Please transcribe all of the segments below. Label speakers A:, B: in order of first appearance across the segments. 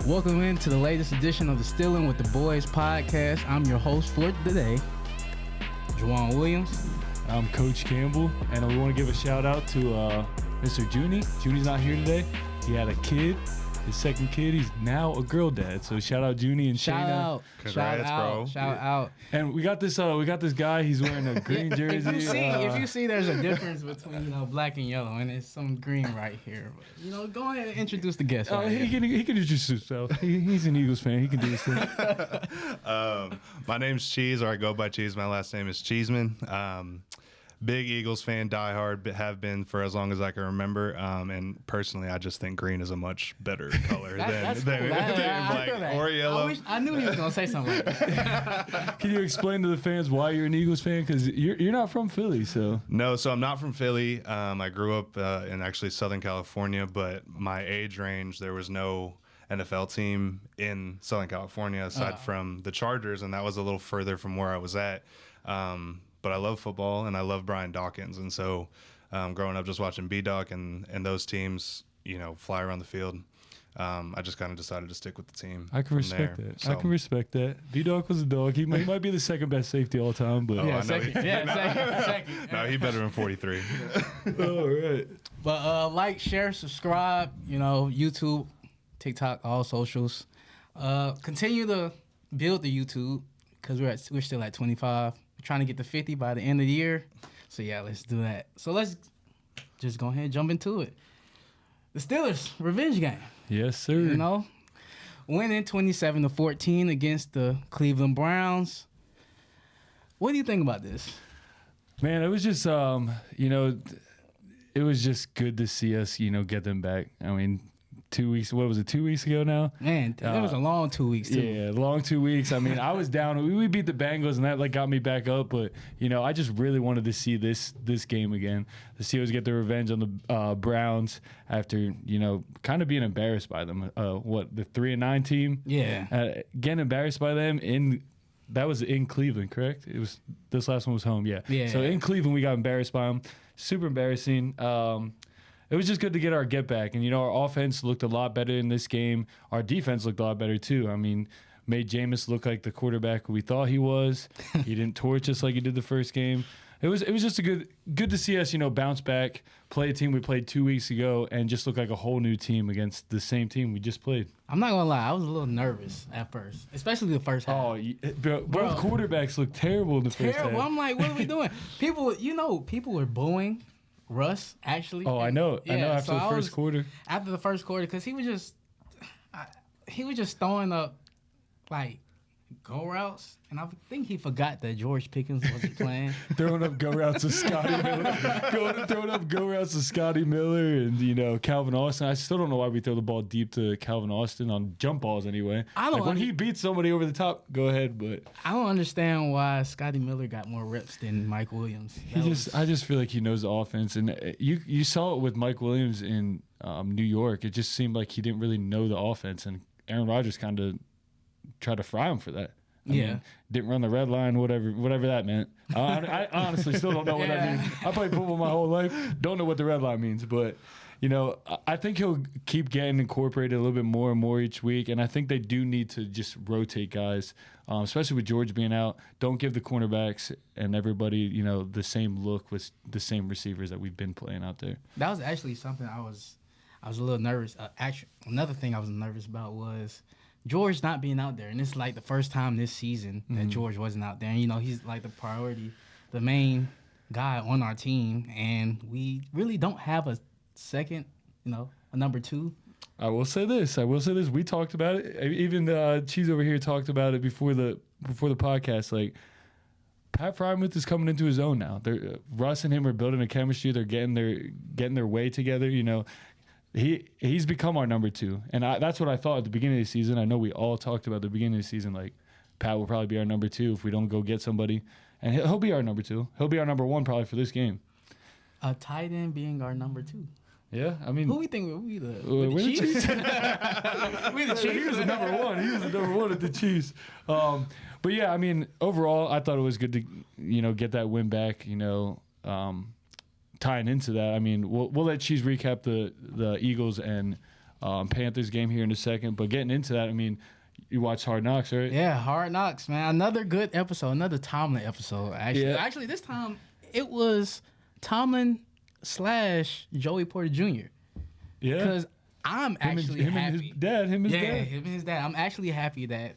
A: Welcome into the latest edition of the Stealing with the Boys podcast. I'm your host for today, Juwan Williams.
B: I'm Coach Campbell, and we want to give a shout out to Mr. Junie. Junie's not here today. He had a kid, his second kid. He's now a girl dad. So shout out Junie and
A: Shout
B: Shayna.
A: out.
C: Congrats, bro.
A: Shout out.
B: And we got this guy. He's wearing a green jersey.
A: If you see, there's a difference between black and yellow, and there's some green right here. But, go ahead and introduce the guest.
B: He can introduce himself. He's an Eagles fan. He can do his thing.
C: My name's Cheese, or I go by Cheese. My last name is Cheesman. Big Eagles fan, diehard, have been for as long as I can remember. And personally, I just think green is a much better color than black or yellow.
A: I knew he was going to say something like that.
B: Can you explain to the fans why you're an Eagles fan? Because you're not from Philly, so.
C: No, so I'm not from Philly. I grew up in actually Southern California, but my age range, there was no NFL team in Southern California aside from the Chargers, and that was a little further from where I was at. But I love football, and I love Brian Dawkins. And so growing up just watching B-Doc and those teams, fly around the field, I just kind of decided to stick with the team.
B: I can respect that. So. I can respect that. B-Doc was a dog. He might be the second best safety all time. But
A: second.
C: No, he better than 43.
B: All right.
A: But like, share, subscribe, YouTube, TikTok, all socials. Continue to build the YouTube because we're still at 25. Trying to get to 50 by the end of the year. So, yeah, let's do that. So, let's just go ahead and jump into it. The Steelers, revenge game.
B: Yes, sir.
A: Winning 27-14 against the Cleveland Browns. What do you think about this?
B: Man, it was just, it was just good to see us, get them back. I mean, 2 weeks. What was it? 2 weeks ago now.
A: Man, it was a long 2 weeks too.
B: Yeah, long 2 weeks. I mean, I was down. We beat the Bengals, and that got me back up. But I just really wanted to see this game again. The Steelers get their revenge on the Browns after kind of being embarrassed by them. The 3-9 team?
A: Yeah,
B: getting embarrassed by them that was in Cleveland, correct? It was this last one was home. Yeah. So in Cleveland, we got embarrassed by them. Super embarrassing. It was just good to get our get back. And, our offense looked a lot better in this game. Our defense looked a lot better, too. I mean, made Jameis look like the quarterback we thought he was. He didn't torch us like he did the first game. It was just good to see us, bounce back, play a team we played 2 weeks ago, and just look like a whole new team against the same team we just played.
A: I'm not going to lie. I was a little nervous at first, especially the first half.
B: Oh, both quarterbacks looked terrible in the first half.
A: I'm like, what are we doing? People were booing Russ, actually.
B: Oh, I know. After the first quarter.
A: After the first quarter, because he was just throwing up like go routes, and I think he forgot that George Pickens wasn't playing.
B: Throwing up go routes to Scotty Miller, and Calvin Austin. I still don't know why we throw the ball deep to Calvin Austin on jump balls anyway. When he beats somebody over the top, go ahead. But
A: I don't understand why Scotty Miller got more reps than Mike Williams.
B: I just feel like he knows the offense, and you saw it with Mike Williams in New York. It just seemed like he didn't really know the offense, and Aaron Rodgers kind of tried to fry him for that. I mean, didn't run the red line, whatever that meant. I honestly still don't know what that means. I played football my whole life. Don't know what the red line means, but I think he'll keep getting incorporated a little bit more and more each week, and I think they do need to just rotate guys, especially with George being out. Don't give the cornerbacks and everybody the same look with the same receivers that we've been playing out there.
A: That was actually something I was a little nervous. Actually, another thing I was nervous about was George not being out there, and it's like the first time this season that George wasn't out there. And, he's like the priority, the main guy on our team, and we really don't have a second, a number two.
B: I will say this. We talked about it. Even Cheese over here talked about it before the podcast. Like, Pat Freiermuth is coming into his own now. Russ and him are building a chemistry. They're getting their way together. He's become our number two, and that's what I thought at the beginning of the season. I know we all talked about at the beginning of the season, like Pat will probably be our number two if we don't go get somebody, and he'll be our number two. He'll be our number one probably for this game.
A: A tight end being our number two.
B: Yeah, I mean,
A: who we think we the
B: Chiefs?
A: We the Chiefs.
B: He was the number one. He was the number one at the Chiefs. But yeah, I mean, overall, I thought it was good to get that win back. Tying into that, I mean, we'll let Cheese recap the Eagles and Panthers game here in a second. But getting into that, I mean, you watched Hard Knocks, right?
A: Yeah, Hard Knocks, man. Another good episode, another Tomlin episode. Actually, this time it was Tomlin / Joey Porter Jr.
B: Yeah.
A: Because I'm actually
B: him
A: happy.
B: And his dad, him
A: and his dad. I'm actually happy that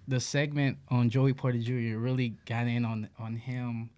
A: the segment on Joey Porter Jr. really got in on him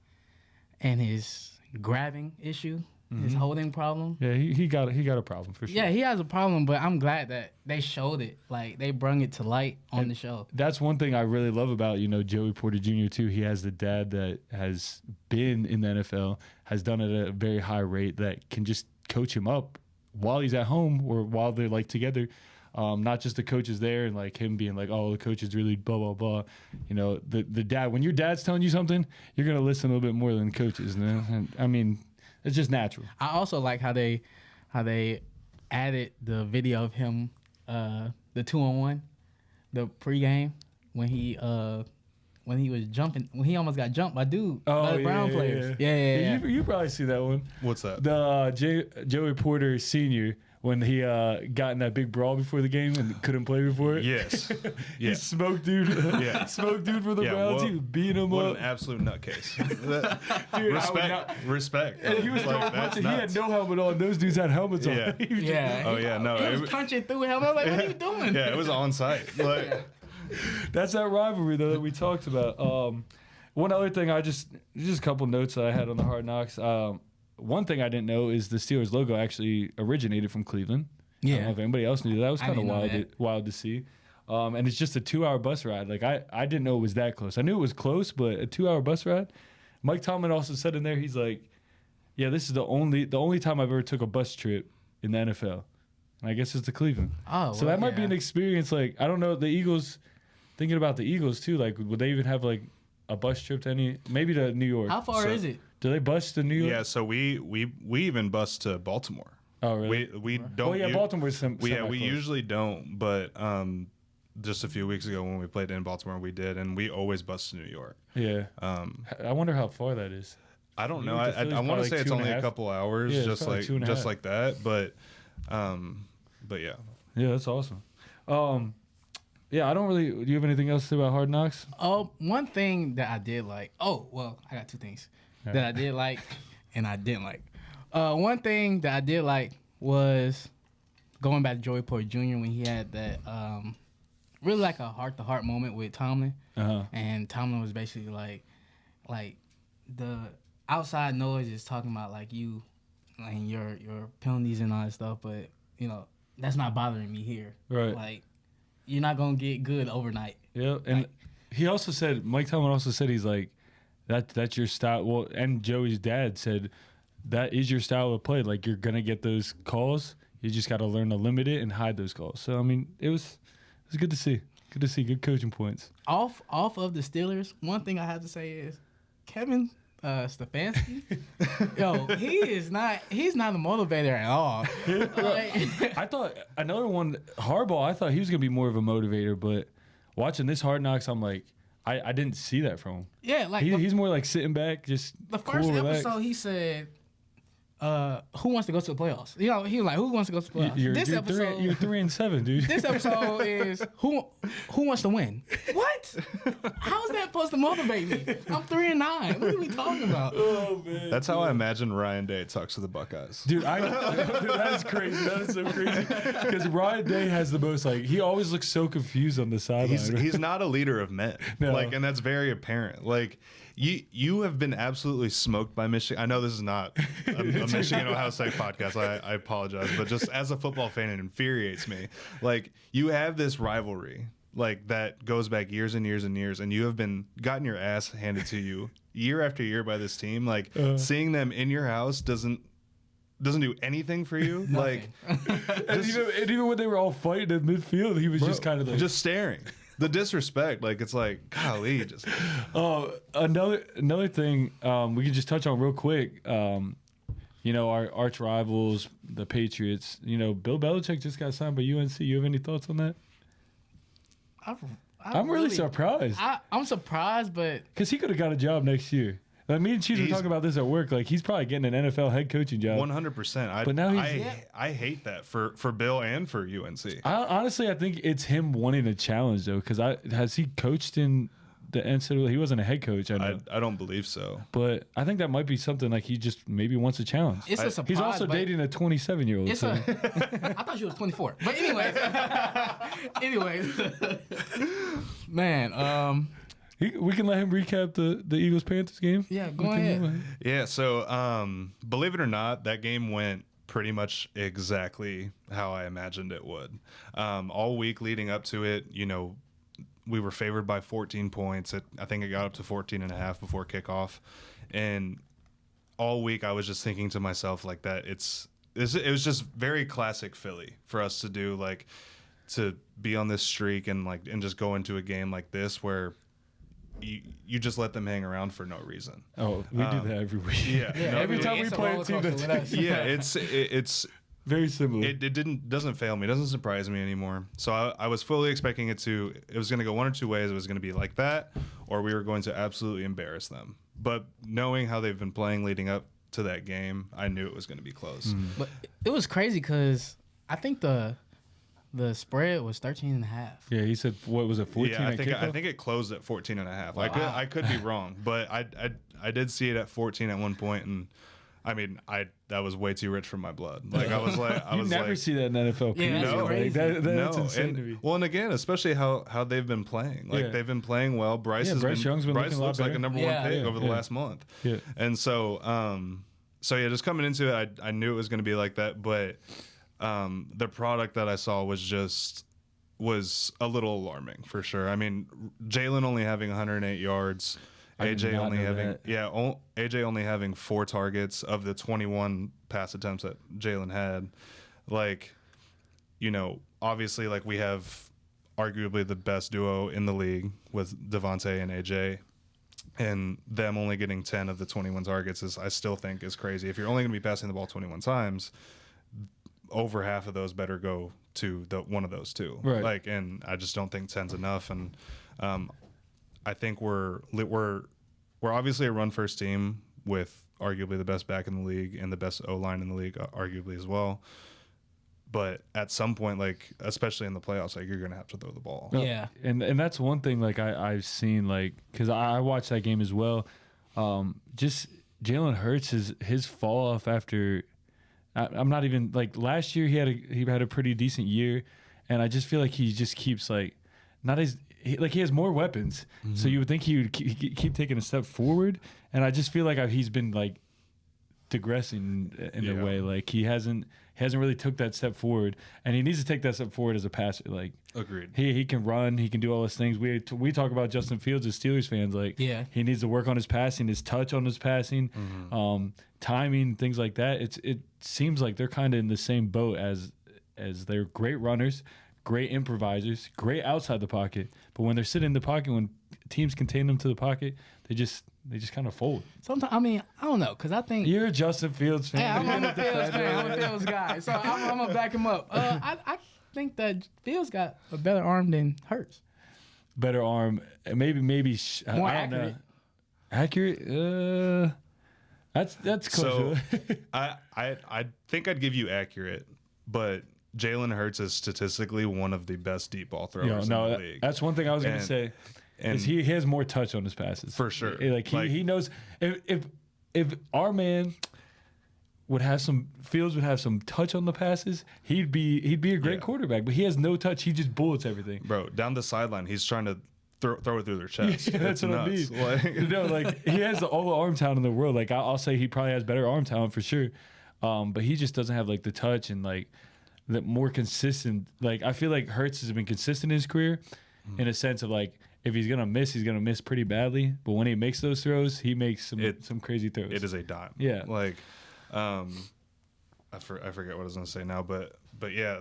A: and his grabbing issue, his holding problem.
B: Yeah, he got a problem for sure.
A: Yeah, he has a problem, but I'm glad that they showed it. Like, they brung it to light on the show.
B: That's one thing I really love about, Joey Porter Jr. too. He has the dad that has been in the NFL, has done it at a very high rate, that can just coach him up while he's at home or while they're like together. Not just the coaches there and like him being like, oh, the coach is really blah, blah, blah. The dad, when your dad's telling you something, you're going to listen a little bit more than coaches. And I mean, it's just natural.
A: I also like how they added the video of him, the 2-on-1, the pregame when he was jumping, when he almost got jumped by the Brown players. Yeah.
B: You probably see that one.
C: What's that?
B: The Joey Porter Sr., when he got in that big brawl before the game and couldn't play before it.
C: Yes.
B: He smoked dude. Smoked dude for the Browns. He beat him
C: what
B: up.
C: An absolute nutcase.
B: Dude,
C: respect.
B: And he was throwing punches. He had no helmet on. Those dudes had helmets on.
A: He was punching through him. I was like, what are you doing?
C: Yeah, it was on site. Like,
B: that's that rivalry though that we talked about. One other thing, just a couple notes that I had on the Hard Knocks. One thing I didn't know is the Steelers logo actually originated from Cleveland. I don't know if anybody else knew that. That was kind of wild to see. And it's just a 2-hour bus ride. Like I didn't know it was that close. I knew it was close, but a 2-hour bus ride. Mike Tomlin also said in there, he's like, yeah, this is the only time I've ever took a bus trip in the NFL. And I guess it's to Cleveland.
A: Oh,
B: so that might be an experience. Like, I don't know, the Eagles, thinking about the Eagles too, like would they even have like a bus trip to maybe to New York?
A: How far is it?
B: Do they bus to New York?
C: Yeah, so we even bus to Baltimore.
B: Oh, really?
C: We don't.
B: Well, yeah, Baltimore's
C: we usually don't, but just a few weeks ago when we played in Baltimore, we did, and we always bus to New York.
B: Yeah. I wonder how far that is.
C: I don't know. I want to say it's only a couple hours, just like that. But yeah.
B: Yeah, that's awesome. Yeah, I don't really. Do you have anything else to say about Hard Knocks?
A: One thing that I did like. Oh, well, I got two things that I did like and I didn't like. One thing that I did like was going back to Joey Porter Jr. when he had that really like a heart-to-heart moment with Tomlin. And Tomlin was basically like the outside noise is talking about like you and your penalties and all that stuff, but that's not bothering me here.
B: Right.
A: Like, you're not gonna get good overnight.
B: Yeah, and he also said, Mike Tomlin also said, he's like, that's your style. Well, and Joey's dad said that is your style of play. Like, you're gonna get those calls. You just got to learn to limit it and hide those calls. So I mean, it was good to see. Good to see. Good coaching points.
A: Off of the Steelers, one thing I have to say is Kevin Stefanski, he's not a motivator at all.
B: I thought another one, Harbaugh, I thought he was gonna be more of a motivator, but watching this Hard Knocks, I'm like, I didn't see that from him.
A: Yeah, like
B: he's more like sitting back, just
A: the first episode. He said, "Who wants to go to the playoffs?" He was like, "Who wants to go to the playoffs?"
B: You're 3-7, dude.
A: This episode is who wants to win? What? How is that supposed to motivate me? I'm 3-9. What are we talking about?
B: Oh man,
C: that's how I imagine Ryan Day talks to the Buckeyes.
B: Dude, that's crazy. That is so crazy. Because Ryan Day has the most he always looks so confused on the sideline.
C: He's not a leader of men.
B: No.
C: And that's very apparent. Like, you have been absolutely smoked by Michigan. I know this is not a Michigan Ohio State podcast. I apologize, but just as a football fan, it infuriates me. Like, you have this rivalry that goes back years and years and years, and you have gotten your ass handed to you year after year by this team. Like, seeing them in your house doesn't do anything for you. Like,
B: and even when they were all fighting in midfield, he was just kind of
C: just staring. The disrespect, it's like, golly, just.
B: Another thing we can just touch on real quick. Our arch rivals, the Patriots. Bill Belichick just got signed by UNC. You have any thoughts on that?
A: I'm
B: really surprised.
A: I'm surprised, but
B: because he could have got a job next year. Like, me and Cheese were talking about this at work. Like, he's probably getting an NFL head coaching job.
C: 100%.
B: But now
C: I hate that for Bill and for UNC.
B: Honestly, I think it's him wanting a challenge, though, because has he coached in the NCAA? He wasn't a head coach, I know.
C: I don't believe so.
B: But I think that might be something like he just maybe wants a challenge.
A: It's a surprise.
B: He's also dating a 27-year-old.
A: I thought she was 24. But anyways, man.
B: We can let him recap the Eagles-Panthers game.
A: Yeah, go ahead.
C: Yeah, so believe it or not, that game went pretty much exactly how I imagined it would. All week leading up to it, we were favored by 14 points. I think it got up to 14.5 before kickoff. And all week I was just thinking to myself like that it was just very classic Philly for us to do, like, to be on this streak and just go into a game like this where you just let them hang around for no reason.
B: Oh, we do that every week.
C: Yeah.
B: Every time we play a team that's
C: yeah, it's
B: very similar.
C: It doesn't fail me. It doesn't surprise me anymore. So I was fully expecting it was going to go one or two ways. It was going to be like that, or we were going to absolutely embarrass them. But knowing how they've been playing leading up to that game, I knew it was going to be close.
A: But it was crazy because I think the spread was 13.5.
B: Yeah, he said, what was it, 14?
C: Yeah, I think it closed at 14.5. Wow. I could be wrong, but I did see it at 14 at one point, and I mean, that was way too rich for my blood. Like, I was like,
B: you never see that in NFL.
A: Yeah,
C: no,
A: crazy.
B: That's insane to me.
C: Well, and again, especially how they've been playing. Like, they've been playing well. Bryce
B: Young's been looking
C: looks like a number one pick over the last month.
B: Yeah.
C: And so just coming into it, I knew it was going to be like that, but the product that I saw was a little alarming for sure. I mean, Jalen only having 108 yards. AJ only having 4 targets of the 21 pass attempts that Jalen had. Like, obviously, like, we have arguably the best duo in the league with Devontae and AJ, and them only getting 10 of the 21 targets I still think is crazy. If you're only going to be passing the ball 21 times, over half of those better go to one of those two.
B: Right.
C: Like, and I just don't think 10's enough. And I think we're obviously a run first team with arguably the best back in the league and the best O-line in the league, arguably as well. But at some point, like, especially in the playoffs, like, you're going to have to throw the ball.
A: Yeah.
B: And that's one thing, like, I've seen, like, because I watched that game as well. Just Jalen Hurts, his fall off after I'm not even, like, last year he had a pretty decent year, and I just feel like he just keeps, like, he has more weapons, so you would think he would keep taking a step forward, and I just feel like he's been, like, digressing in a way. Like, he hasn't really took that step forward, and he needs to take that step forward as a passer. Like,
C: agreed.
B: He can run, he can do all those things. We talk about Justin Fields as Steelers fans. Like, he needs to work on his passing, his touch on his passing, timing, things like that. It seems like they're kind of in the same boat as they're great runners, great improvisers, great outside the pocket. But when they're sitting in the pocket, when teams contain them to the pocket, they just kind of fold.
A: Sometimes, I mean, I don't know, because I think
B: you're a Justin Fields fan.
A: Yeah, I'm a Fields fan. I'm a Fields guy, so I'm gonna back him up. I think that Fields got a better arm than Hurts.
B: Better arm, maybe
A: more accurate.
B: Accurate. That's close.
C: So I think I'd give you accurate, but Jalen Hurts is statistically one of the best deep ball throwers in the league.
B: That's one thing I was going to say. And he has more touch on his passes
C: for sure.
B: Like he knows if our man would have Fields would have some touch on the passes, he'd be a great quarterback. But he has no touch. He just bullets everything.
C: Bro, down the sideline, he's trying to throw it through their chest.
B: Yeah, that's what I mean. Like, he has all the arm talent in the world. Like, I'll say he probably has better arm talent for sure. But he just doesn't have, like, the touch and, like, the more consistent. Like, I feel like Hurts has been consistent in his career in a sense of, like, if he's going to miss pretty badly. But when he makes those throws, he makes some crazy throws.
C: It is a dime.
B: Yeah.
C: Like, I forget what I was going to say now. But yeah,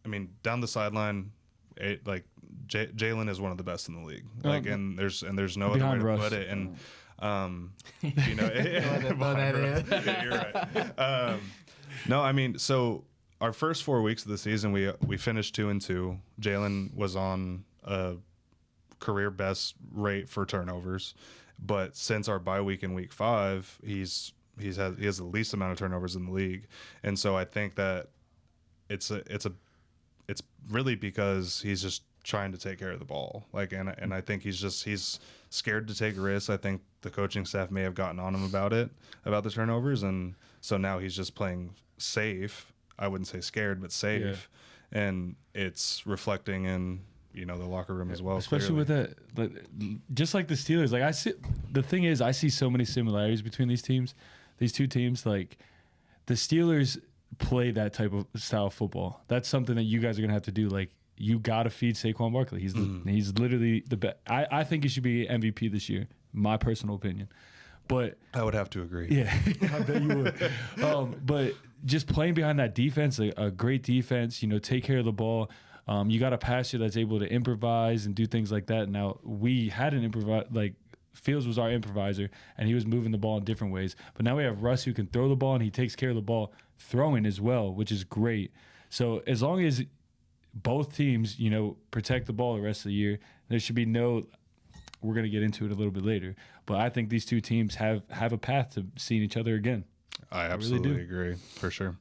C: I mean, down the sideline, Jalen is one of the best in the league. Like, and there's no other way to put it. And, you're right. No, I mean, so our first 4 weeks of the season, we finished 2-2. Jalen was on a career best rate for turnovers, But since our bye week in week 5, he has the least amount of turnovers in the league. And so I think that it's really because he's just trying to take care of the ball. Like, and I think he's scared to take risks. I think the coaching staff may have gotten on him about the turnovers. And so now he's just playing safe. I wouldn't say scared, but safe. Yeah. And it's reflecting in, the locker room as well.
B: Especially
C: clearly.
B: with that, just like the Steelers. Like the thing is, I see so many similarities between these two teams. Like the Steelers play that type of style of football. That's something that you guys are gonna have to do. Like you gotta feed Saquon Barkley. He's literally the best. I think he should be MVP this year. My personal opinion. But
C: I would have to agree.
B: Yeah, I bet you would. But just playing behind that defense, a great defense, take care of the ball. You got a passer that's able to improvise and do things like that. Now, we had an Fields was our improviser, and he was moving the ball in different ways. But now we have Russ who can throw the ball, and he takes care of the ball throwing as well, which is great. So as long as both teams, protect the ball the rest of the year, there should be no – we're going to get into it a little bit later. But I think these two teams have a path to seeing each other again.
C: I absolutely agree, for sure.